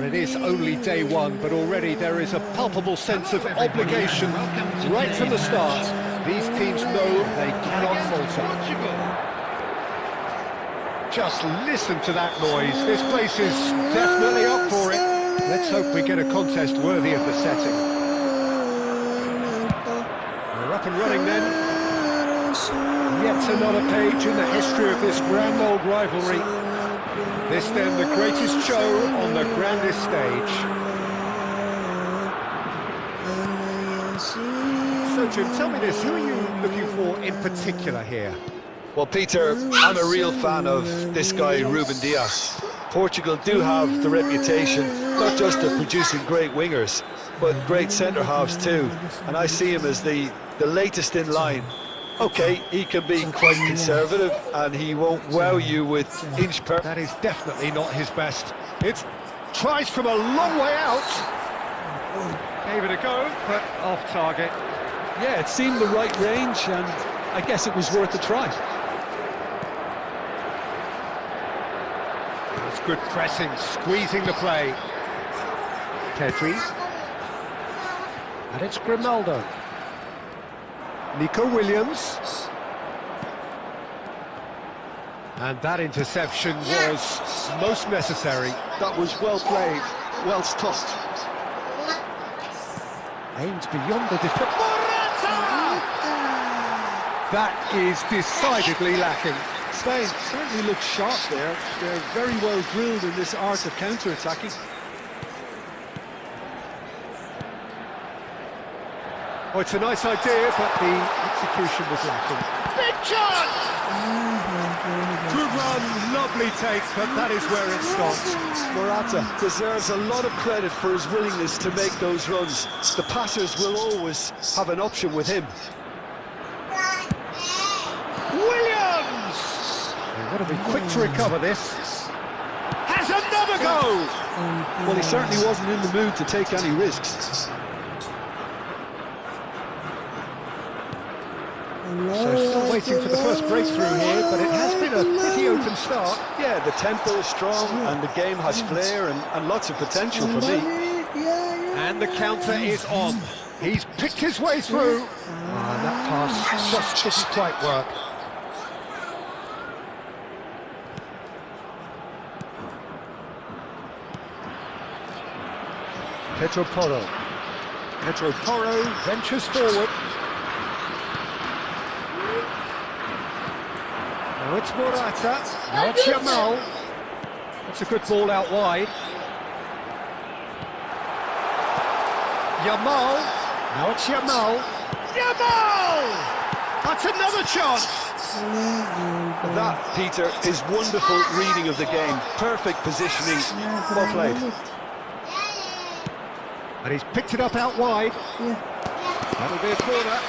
it is only day one, but already there is a palpable sense of obligation right from the start. These teams know they cannot falter. Just listen to that noise. This place is definitely up for it. Let's hope we get a contest worthy of the setting. We're up and running then. Yet another page in the history of this grand old rivalry. This then the greatest show on the grandest stage. So Jim, tell me this, who are you looking for in particular here? Well, Peter, I'm a real fan of this guy, Ruben Dias. Portugal do have the reputation, not just of producing great wingers, but great centre-halves too. And I see him as the latest in line. Okay, he can be quite conservative, and he won't wow you with inch per... That is definitely not his best. It's tries from a long way out. Gave it a go, but off target. Yeah, it seemed the right range, and I guess it was worth a try. It's good pressing, squeezing the play. Pedri. And it's Grimaldo. Nico Williams. And that interception was most necessary. That was well played, well stopped. Aimed beyond the defence. That is decidedly lacking. Spain certainly looks sharp there. They're very well drilled in this art of counter-attacking. Oh, it's a nice idea, but the execution was lacking. Big chance! Good run, lovely take, but that is where it stopped. Morata deserves a lot of credit for his willingness to make those runs. The passers will always have an option with him. Williams! They've got to be quick to recover this. Has another go! Well, he certainly wasn't in the mood to take any risks. So still waiting for the first breakthrough here, but it has been a pretty open start. Yeah, the tempo is strong and the game has flair and lots of potential for me. And the counter is on. He's picked his way through. That pass just didn't quite work. Pedro Porro. Pedro Porro ventures forward. Now it's Morata, now it's Yamal. That's a good ball out wide. Yamal, now it's Yamal. Yamal! That's another chance! That, Peter, is wonderful reading of the game. Perfect positioning, well played. And he's picked it up out wide. That'll be a corner.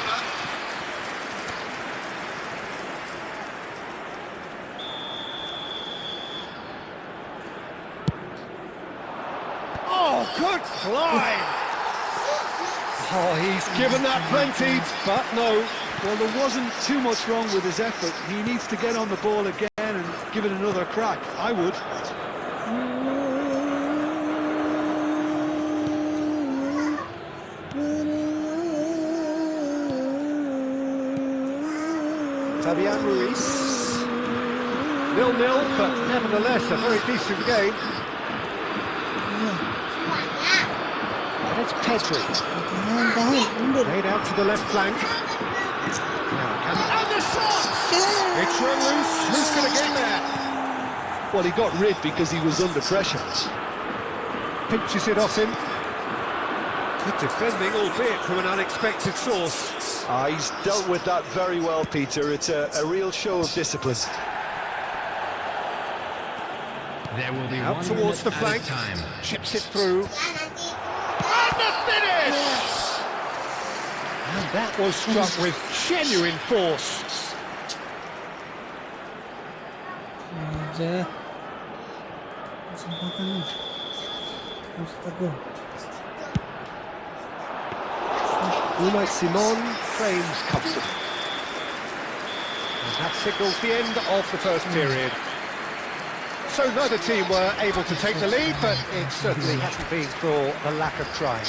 Oh, good climb! Oh, he's given that plenty, but no. Well, there wasn't too much wrong with his effort. He needs to get on the ball again and give it another crack. I would. Fabian Ruiz. 0-0, but nevertheless a very decent game. And it's Pedri. Laid out to the left flank. And the shot! It's loose. Who's going to get there? Well, he got rid because he was under pressure. Pinches it off him. Good defending, albeit from an unexpected source. He's dealt with that very well, Peter. It's a real show of discipline. There will be out towards the flank, chips it through. And the finish! And that was struck with genuine force. Unai Simon frames comfortably. And that signals the end of the first period. So neither team were able to take the lead, but it certainly hasn't been for the lack of trying.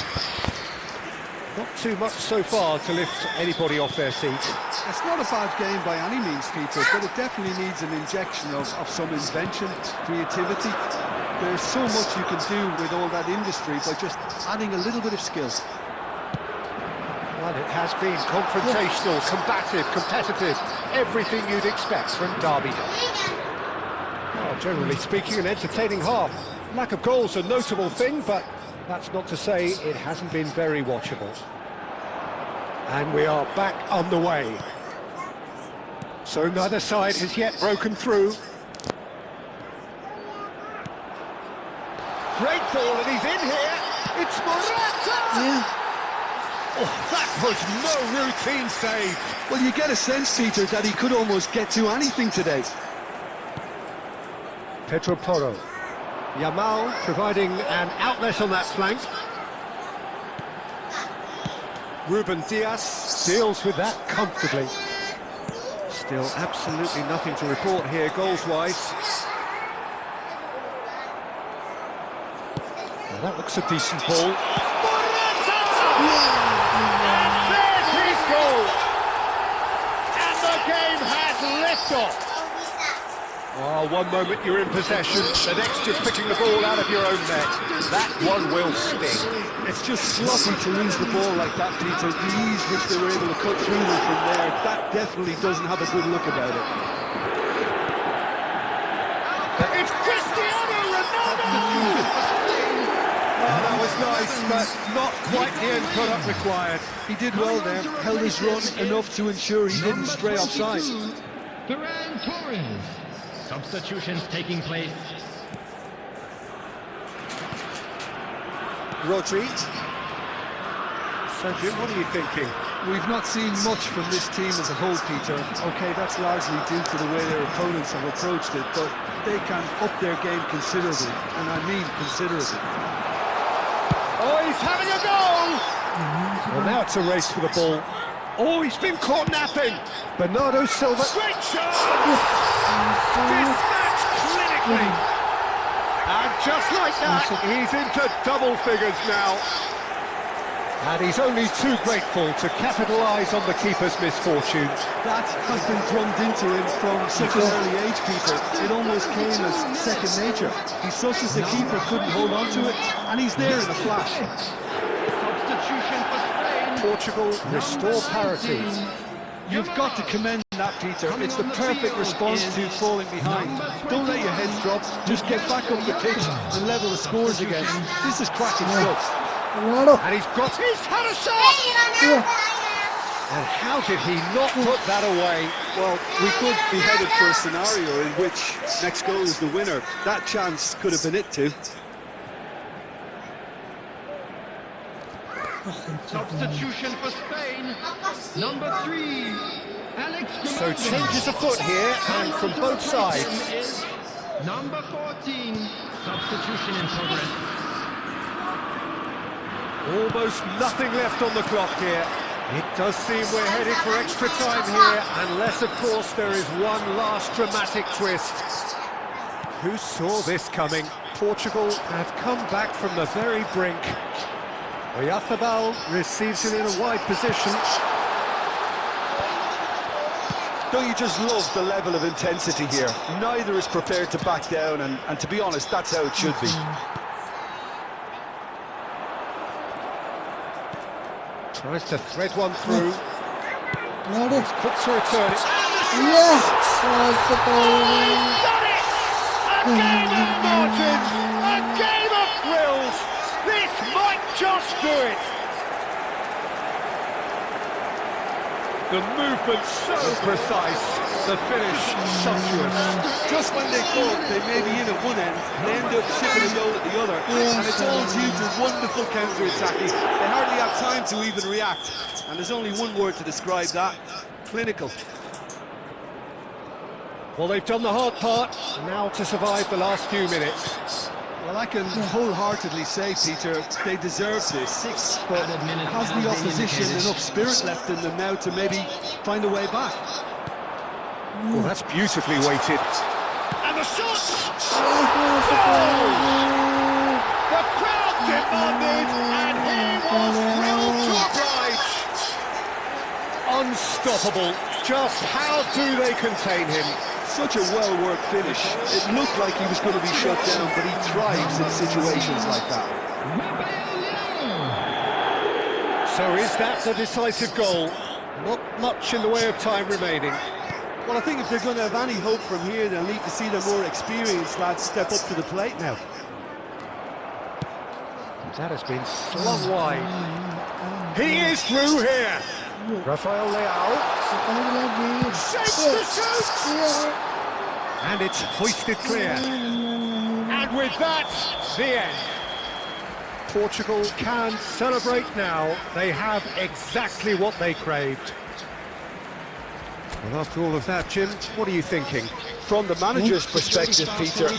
Not too much so far to lift anybody off their seat. It's not a bad game by any means, Peter, but it definitely needs an injection of some invention, creativity. There's so much you can do with all that industry by just adding a little bit of skill. Well, it has been confrontational, combative, competitive, everything you'd expect from Derby. Well, generally speaking, an entertaining half. Lack of goals a notable thing, but that's not to say it hasn't been very watchable. And we are back on the way. So neither side has yet broken through. Great ball, and he's in here. It's Morata! Oh, that was no routine save. Well, you get a sense, Peter, that he could almost get to anything today. Pedro Porro. Yamal providing an outlet on that flank. Ruben Dias deals with that comfortably. Still absolutely nothing to report here goals-wise. Well, that looks a decent ball. And there's his goal! And the game has liftoff! Oh, one moment you're in possession, the next you're picking the ball out of your own net. That one will sting. It's just sloppy to lose the ball like that, Peter. The ease which they were able to cut through them from there, that definitely doesn't have a good look about it. It's Cristiano Ronaldo! Oh, that was nice, but not quite the end product required. He did well there, held his run enough to ensure he didn't stray offside. Ferran Torres. Substitutions taking place. Rodri. So, Jim, what are you thinking? We've not seen much from this team as a whole, Peter. OK, that's largely due to the way their opponents have approached it, but they can up their game considerably, and I mean considerably. Oh, he's having a go! Well, now it's a race for the ball. Oh, he's been caught napping! Bernardo Silva. Great shot! Dispatched clinically! And just like that, he's into double figures now. And he's only too grateful to capitalise on the keeper's misfortune. That has been drummed into him from such an early age, Peter. It almost came as second nature. He's such as the keeper couldn't hold on to it, and he's there in a flash. Substitution for Spain. Portugal restore parity. You've got to commend that, Peter. It's the perfect response to falling behind. Don't let your heads drop. Just get back up the pitch and level the scores again. This is cracking stuff. And he's had a shot! And how did he not put that away? Well, we could be headed for a scenario in which next goal is the winner. That chance could have been it too. Substitution for Spain. Number 3. Alex. So changes afoot here, and from both sides. Number 14. Substitution in progress. Almost nothing left on the clock here. It does seem we're headed for extra time here, unless, of course, there is one last dramatic twist. Who saw this coming? Portugal have come back from the very brink. Oyarzabal receives it in a wide position. Don't you just love the level of intensity here? Neither is prepared to back down, and to be honest, that's how it should be. Tries to thread one through. It's quick to return it. Yes! Done it! A game of margins! A game of thrills! This might just do it! The movement so precise, the finish sumptuous. Just when they thought they may be in at one end, they end up shipping a goal at the other. And it's all due to wonderful counter-attacking. They hardly have time to even react. And there's only one word to describe that: clinical. Well, they've done the hard part, now to survive the last few minutes. Well, I can wholeheartedly say, Peter, they deserve this. But has the opposition enough spirit left in them now to maybe find a way back? Well, that's beautifully weighted. And the shot! The crowd demanded, and he was thrilled to oblige. Unstoppable. Just how do they contain him? Such a well-worked finish. It looked like he was going to be shut down, but he thrives in situations like that. So is that the decisive goal? Not much in the way of time remaining. Well, I think if they're going to have any hope from here, they'll need to see their more experienced lads step up to the plate now. That has been slung wide. He is through here. Rafael Leao. Shapes the shoot! And it's hoisted clear. And with that, the end. Portugal can celebrate now. They have exactly what they craved. Well, after all of that, Jim, what are you thinking? From the manager's perspective, Peter,